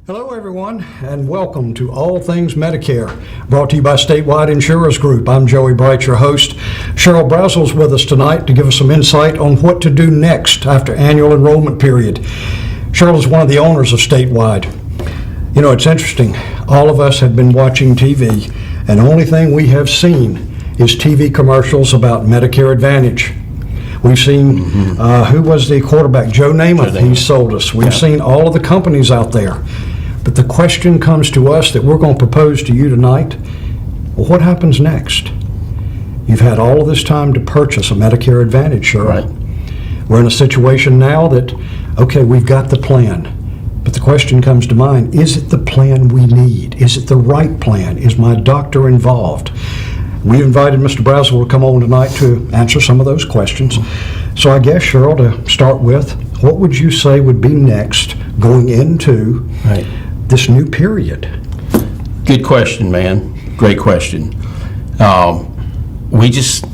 Hello everyone, and welcome to All Things Medicare, brought to you by Statewide Insurers Group. I'm Joey Bright, your host. Cheryl Brazel's with us tonight to give us some insight on what to do next after annual enrollment period. Cheryl is one of the owners of Statewide. You know, it's interesting. All of us have been watching TV, and the only thing we have seen is TV commercials about Medicare Advantage. We've seen, who was the quarterback? Joe Namath. He sold us. We've seen all of the companies out there. But the question comes to us that we're going to propose to you tonight, well, what happens next? You've had all of this time to purchase a Medicare Advantage, Cheryl. Right. We're in a situation now that, okay, we've got the plan. But the question comes to mind, is it the plan we need? Is it the right plan? Is my doctor involved? We invited Mr. Brazel to come on tonight to answer some of those questions. So I guess, Cheryl, to start with, what would you say would be next going into this new period? Good question, man. Great question. We just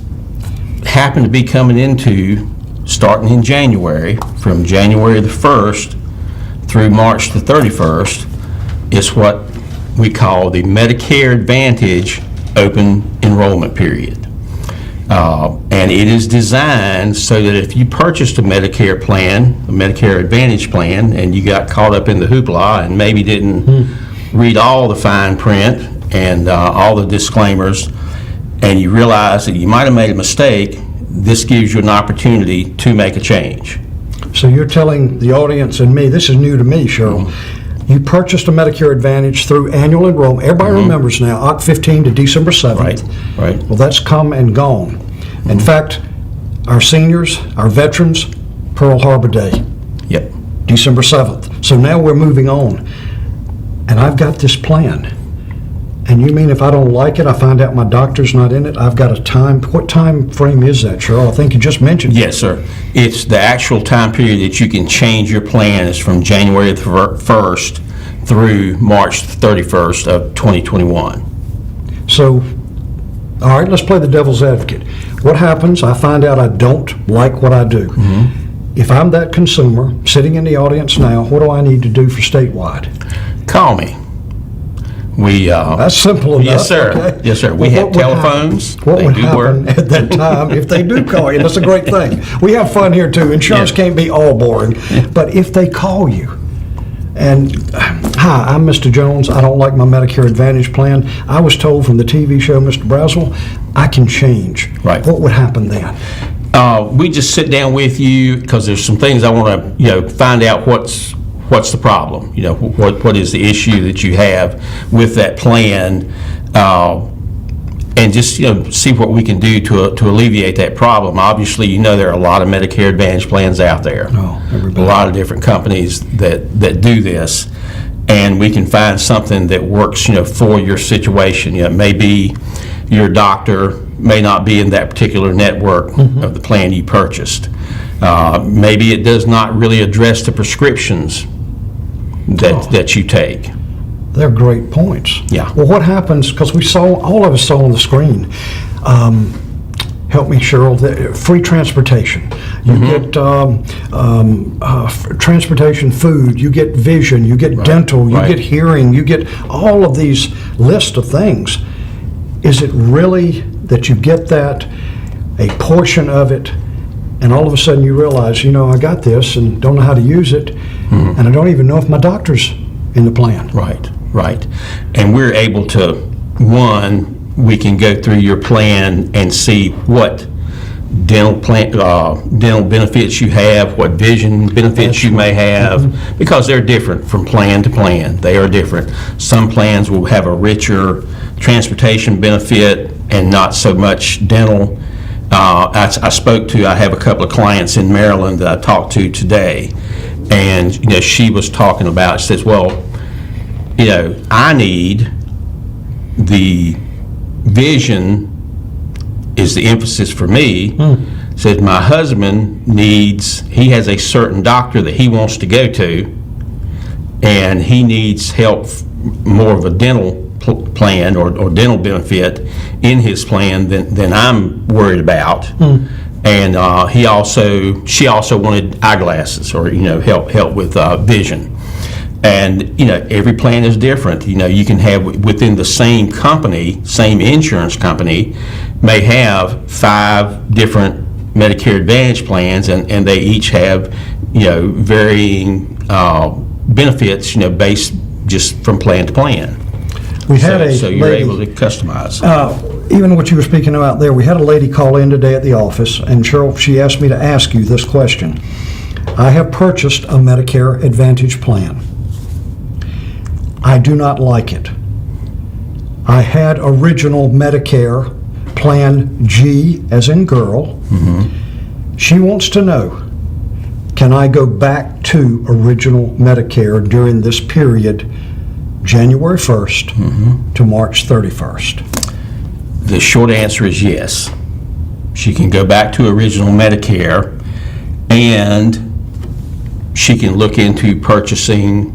happen to be coming into, starting in January, from January the 1st through March the 31st, is what we call the Medicare Advantage Open Enrollment Period. And it is designed so that if you purchased a Medicare plan, a Medicare Advantage plan, and you got caught up in the hoopla and maybe didn't read all the fine print and all the disclaimers, and you realize that you might have made a mistake, this gives you an opportunity to make a change. So you're telling the audience and me, this is new to me, Cheryl, you purchased a Medicare Advantage through annual enrollment. Everybody remembers now, October 15 to December 7th. Right. Well, that's come and gone. In fact, our seniors, our veterans, Pearl Harbor Day. Yep. December 7th. So now we're moving on. And I've got this plan. And you mean if I don't like it, I find out my doctor's not in it, I've got a time, what time frame is that, Cheryl? I think you just mentioned it. Yes, sir. It's the actual time period that you can change your plan is from January the 1st through March the 31st of 2021. So, all right, let's play the devil's advocate. What happens? I find out I don't like what I do. If I'm that consumer sitting in the audience now, what do I need to do for Statewide? Call me. That's simple enough. Yes, sir. Okay? Yes, sir. We have telephones. What would happen at that time if they do call you? That's a great thing. We have fun here too. Insurance can't be all boring. But if they call you and, hi, I'm Mr. Jones. I don't like my Medicare Advantage plan. I was told from the TV show, Mr. Brazel, I can change. Right. What would happen then? We just sit down with you because there's some things I want to, find out what's the problem, what is the issue that you have with that plan, and just see what we can do to alleviate that problem. Obviously, there are a lot of Medicare Advantage plans out there. A lot of different companies that do this, and we can find something that works for your situation. Maybe your doctor may not be in that particular network of the plan you purchased. Maybe it does not really address the prescriptions that you take. They're great points. Yeah. Well, what happens, because all of us saw on the screen, help me, Cheryl, free transportation. You get transportation, food, you get vision, you get dental, you get hearing, you get all of these list of things. Is it really that you get that, a portion of it, and all of a sudden you realize, I got this and don't know how to use it, and I don't even know if my doctor's in the plan. Right. And we're able to, we can go through your plan and see what dental benefits you have, what vision benefits you may have, because they're different from plan to plan. They are different. Some plans will have a richer transportation benefit and not so much dental. I have a couple of clients in Maryland that I talked to today, and she was talking about, she says, well, I need the vision is the emphasis for me. Said my husband he has a certain doctor that he wants to go to, and he needs help, more of a dental plan or dental benefit in his plan than I'm worried about. And she also wanted eyeglasses or help with vision. And every plan is different. You can have within the same company, same insurance company, may have 5 different Medicare Advantage plans, and they each have varying benefits based just from plan to plan. We had so you're able to customize. Even what you were speaking about there, we had a lady call in today at the office, and Cheryl, she asked me to ask you this question. I have purchased a Medicare Advantage plan. I do not like it. I had original Medicare Plan G, as in girl. She wants to know, can I go back to original Medicare during this period, January 1st to March 31st? The short answer is yes. She can go back to original Medicare, and she can look into purchasing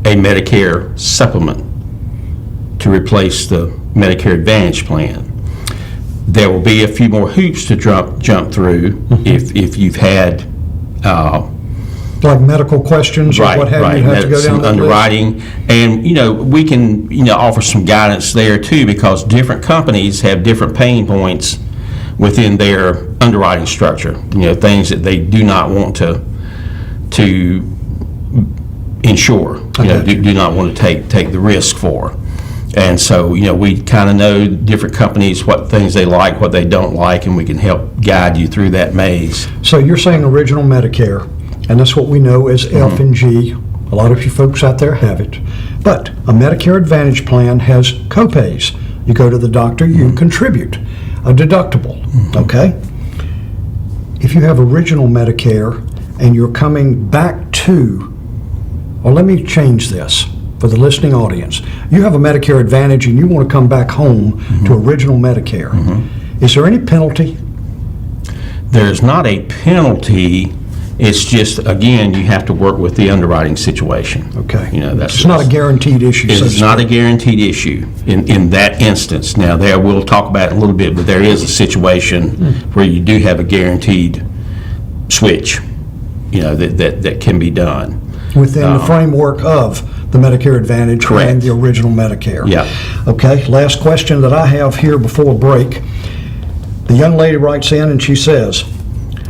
a Medicare supplement to replace the Medicare Advantage plan. There will be a few more hoops to jump through if you've had like medical questions or what have you have to go down some underwriting, and we can offer some guidance there too, because different companies have different pain points within their underwriting structure. Things that they do not want to insure. Do not want to take the risk for. And so, we kind of know different companies, what things they like, what they don't like, and we can help guide you through that maze. So you're saying original Medicare, and that's what we know as F and G. A lot of you folks out there have it. But a Medicare Advantage plan has co-pays. You go to the doctor, you contribute a deductible, okay? If you have original Medicare and you're coming back to, or let me change this for the listening audience. You have a Medicare Advantage and you want to come back home to original Medicare. Is there any penalty? There's not a penalty. It's just, again, you have to work with the underwriting situation. Okay. It's not a guaranteed issue. It's not a guaranteed issue in that instance. Now, we'll talk about it a little bit, but there is a situation where you do have a guaranteed switch, that can be done. Within the framework of the Medicare Advantage and the original Medicare. Yeah. Okay, last question that I have here before break. The young lady writes in and she says,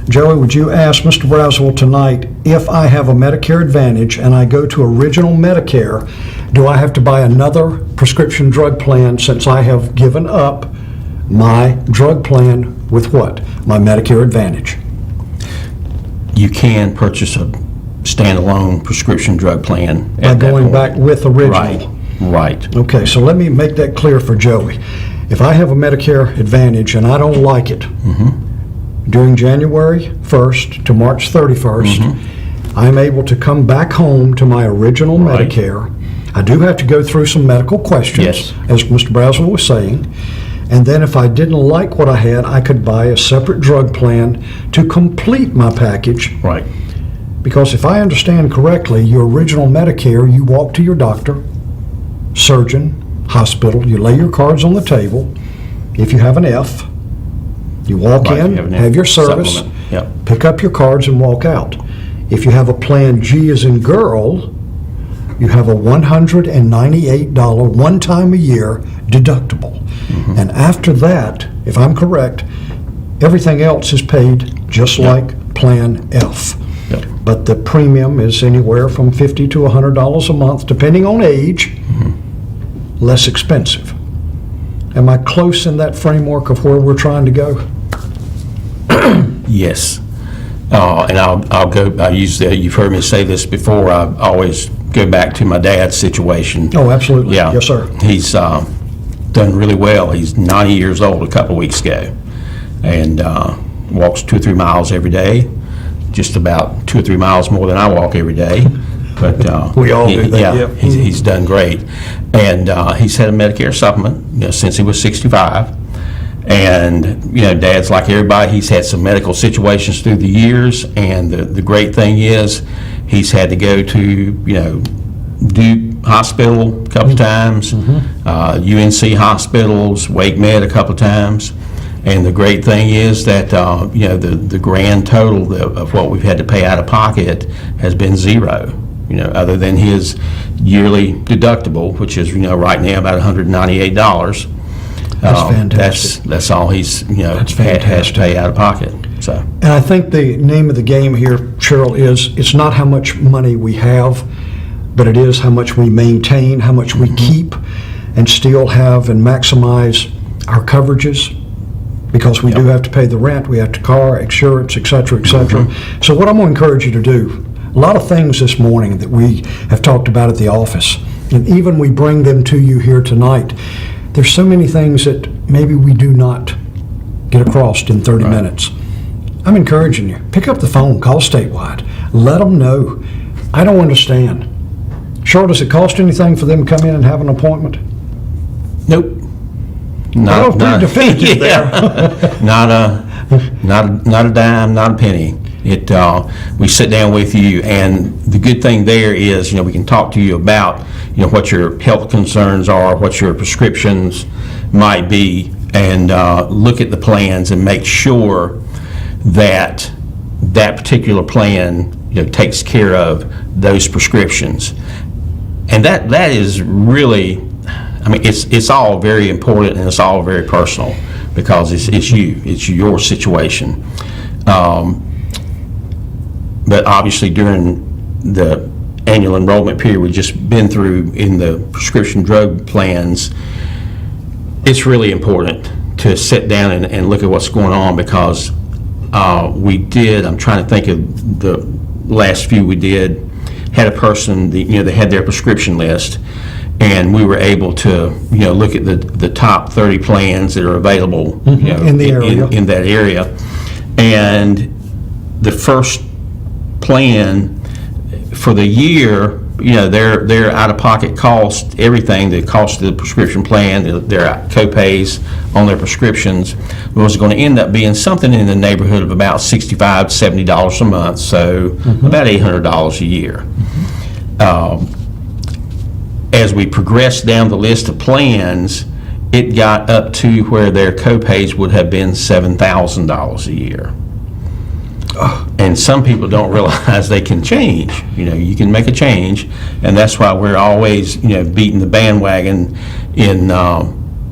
Joey, would you ask Mr. Braswell tonight, if I have a Medicare Advantage and I go to original Medicare, do I have to buy another prescription drug plan since I have given up my drug plan with what? My Medicare Advantage. You can purchase a standalone prescription drug plan by going back with original. Right. Okay, so let me make that clear for Joey. If I have a Medicare Advantage and I don't like it, during January 1st to March 31st, I'm able to come back home to my original Medicare. I do have to go through some medical questions, as Mr. Braswell was saying, and then if I didn't like what I had, I could buy a separate drug plan to complete my package. Right. Because if I understand correctly, your original Medicare, you walk to your doctor, surgeon, hospital, you lay your cards on the table. If you have an F, You walk Right, in, you have an have your service, supplement. Yep. pick up your cards and walk out. If you have a Plan G as in girl, you have a $198 one time a year deductible. And after that, if I'm correct, everything else is paid just like Plan F. Yep. But the premium is anywhere from $50 to $100 a month, depending on age, less expensive. Am I close in that framework of where we're trying to go? Yes. And you've heard me say this before, I always go back to my dad's situation. Oh, absolutely. Yeah. Yes, sir. He's done really well. He's 90 years old a couple of weeks ago, and walks 2 or 3 miles every day, just about 2 or 3 miles more than I walk every day. But We all do that, yeah. He's done great, and he's had a Medicare supplement since he was 65. And Dad's like everybody. He's had some medical situations through the years, and the great thing is, he's had to go to Duke Hospital a couple times, UNC hospitals, Wake Med a couple times. And the great thing is that the grand total of what we've had to pay out of pocket has been zero. Other than his yearly deductible, which is right now about $198. That's fantastic. That's all he's has to pay out of pocket. So. And I think the name of the game here, Cheryl, is it's not how much money we have, but it is how much we maintain, how much we keep, and still have and maximize our coverages, because we do have to pay the rent, we have to car, insurance, et cetera, et cetera. So what I'm going to encourage you to do, a lot of things this morning that we have talked about at the office, and even we bring them to you here tonight. There's so many things that maybe we do not get across in 30 minutes. I'm encouraging you. Pick up the phone, call Statewide. Let them know. I don't understand. Sure, does it cost anything for them to come in and have an appointment? Nope. I don't think definitive there. Not a dime, not a penny. We sit down with you, and the good thing there is, we can talk to you about, what your health concerns are, what your prescriptions might be, and look at the plans and make sure that that particular plan, takes care of those prescriptions. And that is really, it's all very important, and it's all very personal, because it's your situation. But obviously during the annual enrollment period we've just been through in the prescription drug plans, it's really important to sit down and look at what's going on, because I'm trying to think of the last few we did, had a person, they had their prescription list, and we were able to, look at the top 30 plans that are available, in the area. In that area. And the first plan for the year, their out-of-pocket cost, everything, the cost of the prescription plan, their co-pays on their prescriptions, was going to end up being something in the neighborhood of about $65 to $70 a month, so about $800 a year. As we progressed down the list of plans, it got up to where their co-pays would have been $7,000 a year. And some people don't realize they can change. You can make a change, and that's why we're always, beating the bandwagon in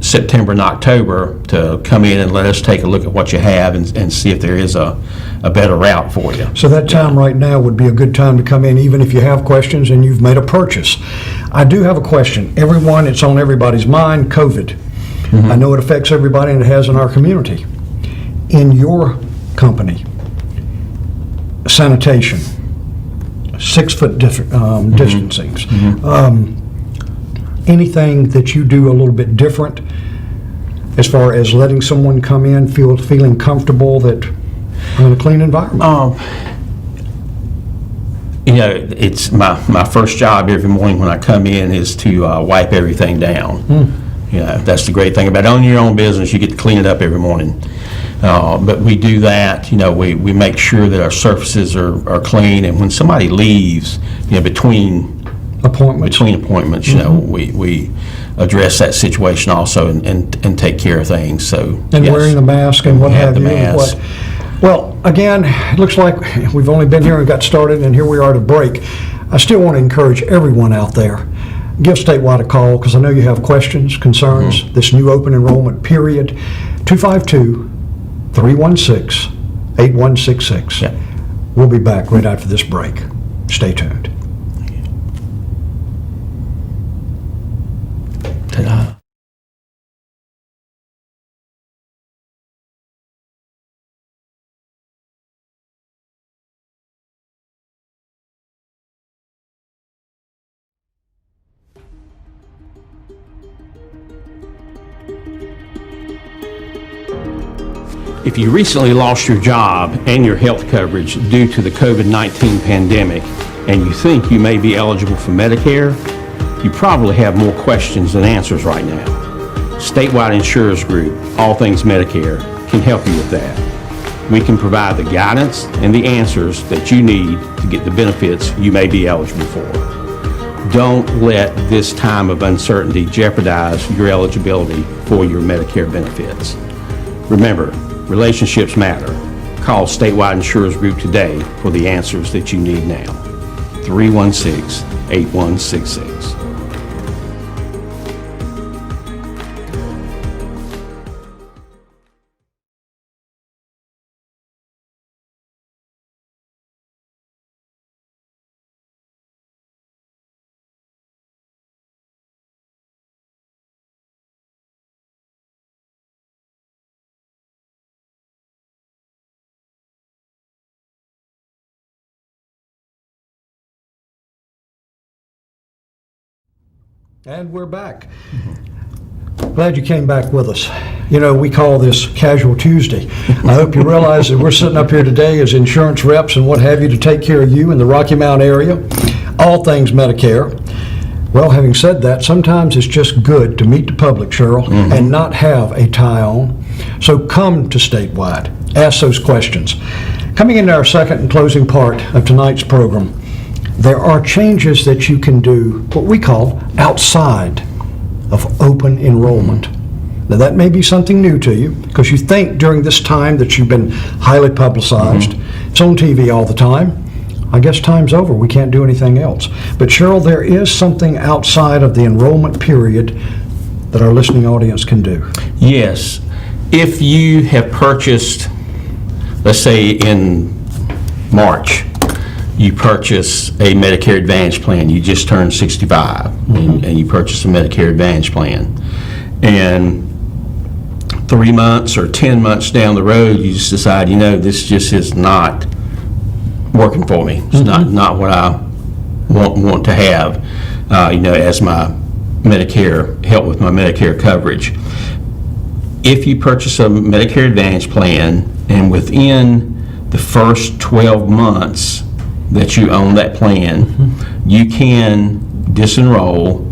September and October to come in and let us take a look at what you have and see if there is a better route for you. So that time right now would be a good time to come in, even if you have questions and you've made a purchase. I do have a question. Everyone, it's on everybody's mind, COVID. I know it affects everybody, and it has in our community. In your company, sanitation, 6-foot distancings, anything that you do a little bit different as far as letting someone come in feeling comfortable that I'm in a clean environment? It's my first job every morning when I come in is to wipe everything down. That's the great thing about owning your own business. You get to clean it up every morning. But we do that, we make sure that our surfaces are clean, and when somebody leaves, between appointments. Between appointments, you know, we address that situation also and take care of things, so. And yes. wearing the mask and what have the you. and mask. Well, again, it looks like we've only been here and got started, and here we are at a break. I still want to encourage everyone out there, give Statewide a call, because I know you have questions, concerns, this new open enrollment period, 252-316-8166. Yeah. We'll be back right after this break. Stay tuned. Ta-da. If you recently lost your job and your health coverage due to the COVID-19 pandemic, and you think you may be eligible for Medicare, you probably have more questions than answers right now. Statewide Insurers Group, All Things Medicare, can help you with that. We can provide the guidance and the answers that you need to get the benefits you may be eligible for. Don't let this time of uncertainty jeopardize your eligibility for your Medicare benefits. Remember, relationships matter. Call Statewide Insurers Group today for the answers that you need now. 316-8166. And we're back. Glad you came back with us. You know, we call this Casual Tuesday. I hope you realize that we're sitting up here today as insurance reps and what have you to take care of you in the Rocky Mount area, all things Medicare. Well, having said that, sometimes it's just good to meet the public, Cheryl, and not have a tie on. So come to Statewide. Ask those questions. Coming into our second and closing part of tonight's program, there are changes that you can do, what we call outside of open enrollment. Now that may be something new to you because you think during this time that you've been highly publicized. It's on TV all the time. I guess time's over. We can't do anything else. But Cheryl, there is something outside of the enrollment period that our listening audience can do. Yes. If you have purchased, let's say in March, you purchase a Medicare Advantage plan, you just turned 65, and you purchase a Medicare Advantage plan. And 3 months or 10 months down the road, you just decide, you know, this just is not working for me. It's not what I want to have, you know, as my Medicare, help with my Medicare coverage. If you purchase a Medicare Advantage plan, and within the first 12 months that you own that plan, you can disenroll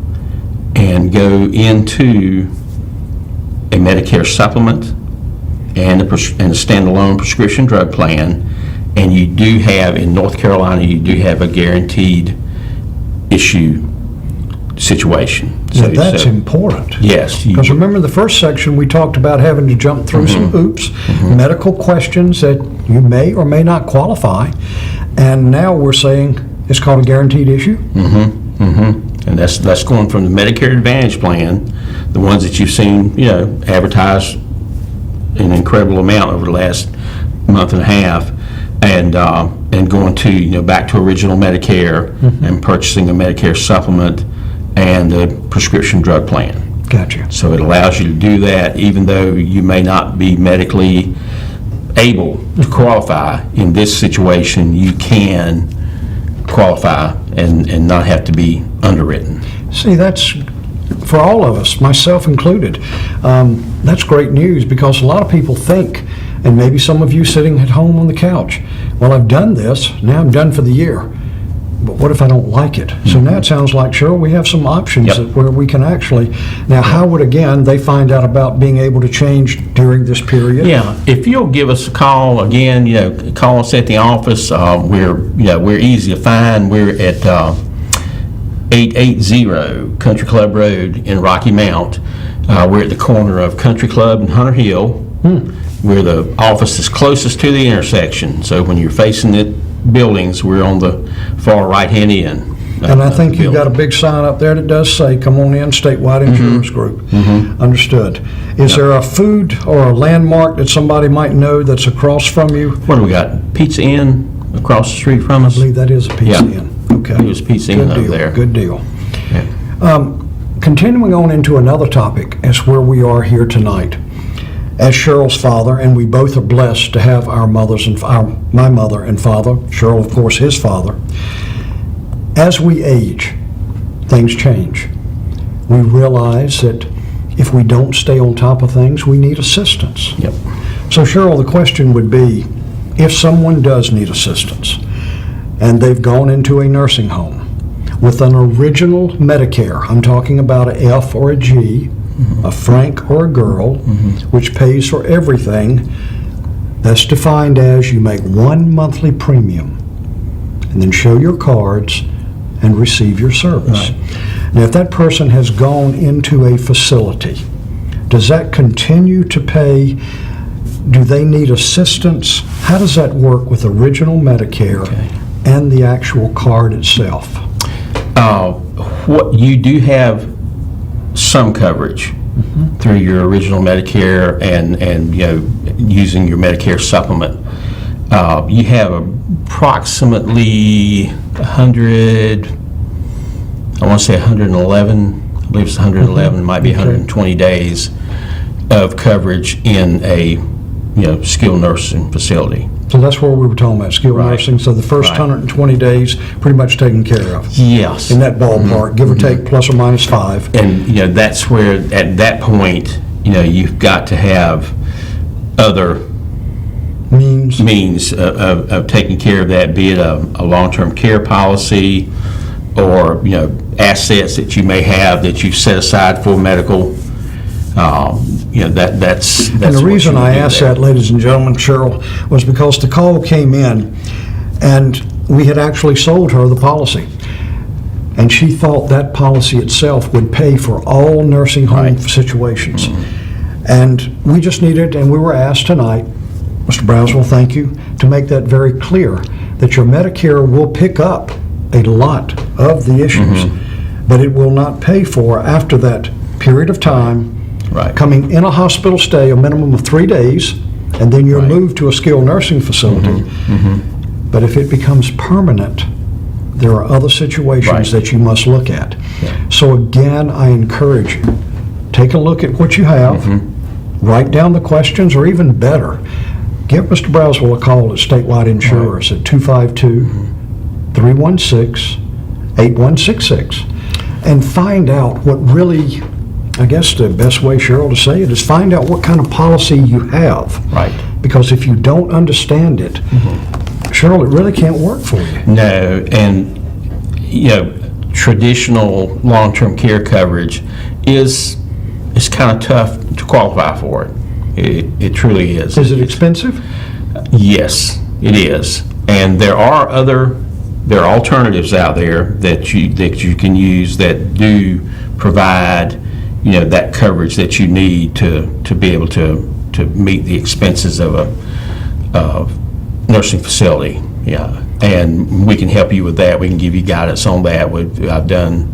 and go into a Medicare supplement and a standalone prescription drug plan, and you do have, in North Carolina, you do have a guaranteed issue situation. Now, that's important. Yes. Because remember the first section, we talked about having to jump through some hoops, medical questions that you may or may not qualify, and now we're saying it's called a guaranteed issue? And that's going from the Medicare Advantage plan, the ones that you've seen, you know, advertised an incredible amount over the last month and a half, and going to, you know, back to original Medicare and purchasing a Medicare supplement and a prescription drug plan. Gotcha. So it allows you to do that even though you may not be medically able to qualify. In this situation, you can qualify and not have to be underwritten. See, that's, for all of us, myself included, that's great news because a lot of people think, and maybe some of you sitting at home on the couch, well, I've done this, now I'm done for the year. But what if I don't like it? So now it sounds like, Cheryl, we have some options where we can actually, now how would, again, they find out about being able to change during this period? Yeah, if you'll give us a call, again, you know, call us at the office. We're easy to find. We're at 880 Country Club Road in Rocky Mount. We're at the corner of Country Club and Hunter Hill. We're the office that's closest to the intersection. So when you're facing the buildings, we're on the far right-hand end. And I think you've got a big sign up there that does say, "Come on in, Statewide Insurers Group." Understood. Is there a food or a landmark that somebody might know that's across from you? What do we got? Pizza Inn across the street from us? I believe that is a Pizza Inn. Okay. It was Pizza Inn over there. Good deal. Yeah. Continuing on into another topic, as where we are here tonight. As Cheryl's father, and we both are blessed to have our mothers and my mother and father, Cheryl, of course, his father. As we age, things change. We realize that if we don't stay on top of things, we need assistance. Yep. So, Cheryl, the question would be, if someone does need assistance, and they've gone into a nursing home with an original Medicare, I'm talking about a F or a G, a Frank or a girl, which pays for everything, that's defined as you make one monthly premium and then show your cards and receive your service. Right. Now, if that person has gone into a facility, does that continue to pay? Do they need assistance? How does that work with original Medicare and the actual card itself? What you do have some coverage through your original Medicare and using your Medicare supplement. You have approximately 100, I want to say 111, I believe it's 111, might be 120 days of coverage in a skilled nursing facility. So that's where we were talking about, skilled nursing. So the first 120 days pretty much taken care of. Yes. In that ballpark, give or take plus or minus 5. And that's where at that point you've got to have other means of taking care of that, be it a long-term care policy or assets that you may have that you've set aside for medical. That's and the reason I asked that, ladies and gentlemen, Cheryl, was because the call came in and we had actually sold her the policy. And she thought that policy itself would pay for all nursing home situations. And we just needed, and we were asked tonight, Mr. Braswell, thank you, to make that very clear, that your Medicare will pick up a lot of the issues, but it will not pay for after that period of time. Coming in a hospital stay, a minimum of 3 days, and then you're moved to a skilled nursing facility. But if it becomes permanent, there are other situations that you must look at. So again, I encourage you, take a look at what you have, write down the questions, or even better, give Mr. Braswell a call at Statewide Insurers at 252-316-8166 and find out what really, I guess the best way, Cheryl, to say it is find out what kind of policy you have. Because if you don't understand it, Cheryl, it really can't work for you. No, and traditional long-term care coverage is kind of tough to qualify for it. It truly is. Is it expensive? Yes, it is. And there are alternatives out there that you can use that do provide that coverage that you need to be able to meet the expenses of a nursing facility. And we can help you with that. We can give you guidance on that. I've done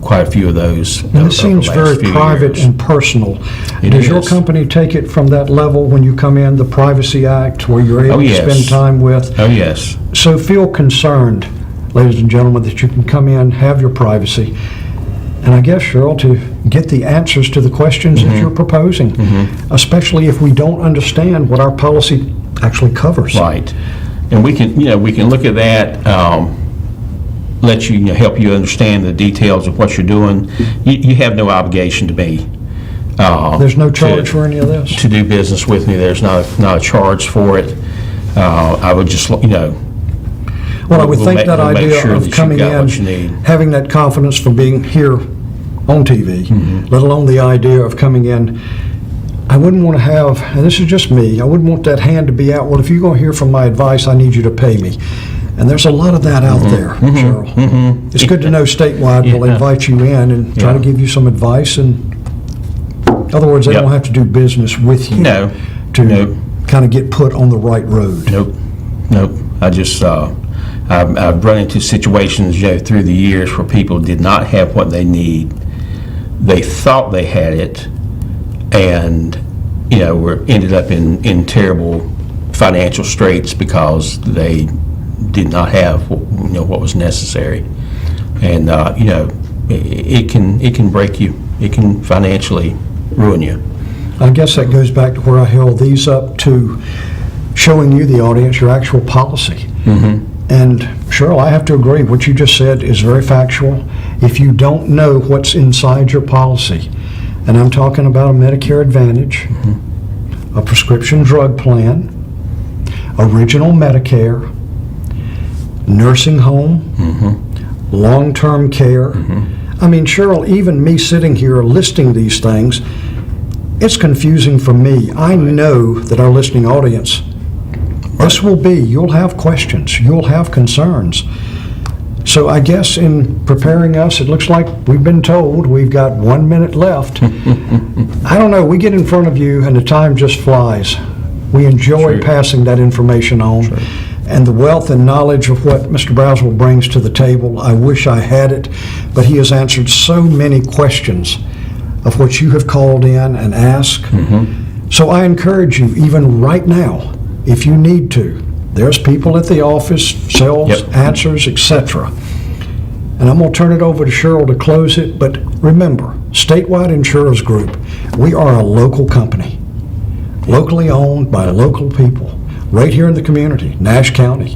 quite a few of those. And it seems very private and personal. Does your company take it from that level when you come in, the Privacy Act, where you're able to spend time with? Oh, yes. So feel concerned, ladies and gentlemen, that you can come in, have your privacy, and I guess, Cheryl, to get the answers to the questions that you're proposing, especially if we don't understand what our policy actually covers. Right. And we can look at that, let you help you understand the details of what you're doing. You have no obligation to me. There's no charge for any of this? To do business with me, there's not a charge for it. I would just, Well, I would think that idea of coming in, having that confidence from being here on TV, let alone the idea of coming in, I wouldn't want to have, and this is just me, I wouldn't want that hand to be out, well, if you're going to hear from my advice, I need you to pay me. And there's a lot of that out there, Cheryl. It's good to know Statewide will invite you in and try to give you some advice. And in other words, they don't have to do business with you to kind of get put on the right road. Nope. I just, I've run into situations, through the years where people did not have what they need. They thought they had it, and were ended up in terrible financial straits because they did not have what was necessary. And it can break you. It can financially ruin you. I guess that goes back to where I held these up to showing you, the audience, your actual policy. And Cheryl, I have to agree, what you just said is very factual. If you don't know what's inside your policy, and I'm talking about a Medicare Advantage, a prescription drug plan, original Medicare, nursing home, long-term care. I mean, Cheryl, even me sitting here listing these things, it's confusing for me. I know that our listening audience, this will be, you'll have questions, you'll have concerns. So I guess in preparing us, it looks like we've been told we've got 1 minute left. I don't know, we get in front of you and the time just flies. We enjoy passing that information on. And the wealth and knowledge of what Mr. Browswell brings to the table, I wish I had it, but he has answered so many questions of what you have called in and asked. So I encourage you, even right now, if you need to, there's people at the office, sales, answers, etc. And I'm going to turn it over to Cheryl to close it, but remember, Statewide Insurers Group, we are a local company, locally owned by local people, right here in the community, Nash County.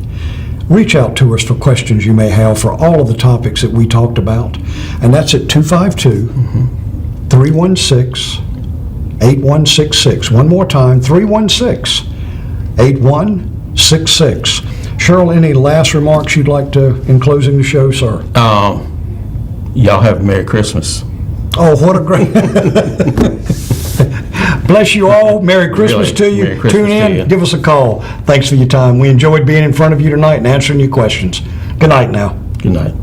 Reach out to us for questions you may have for all of the topics that we talked about, and that's at 252-316-8166. One more time, 316-8166. Cheryl, any last remarks you'd like to, in closing the show, sir? Y'all have a Merry Christmas. Oh, what a great... Bless you all. Merry Christmas to you. Merry Christmas Tune in. to you. Give us a call. Thanks for your time. We enjoyed being in front of you tonight and answering your questions. Good night now. Good night.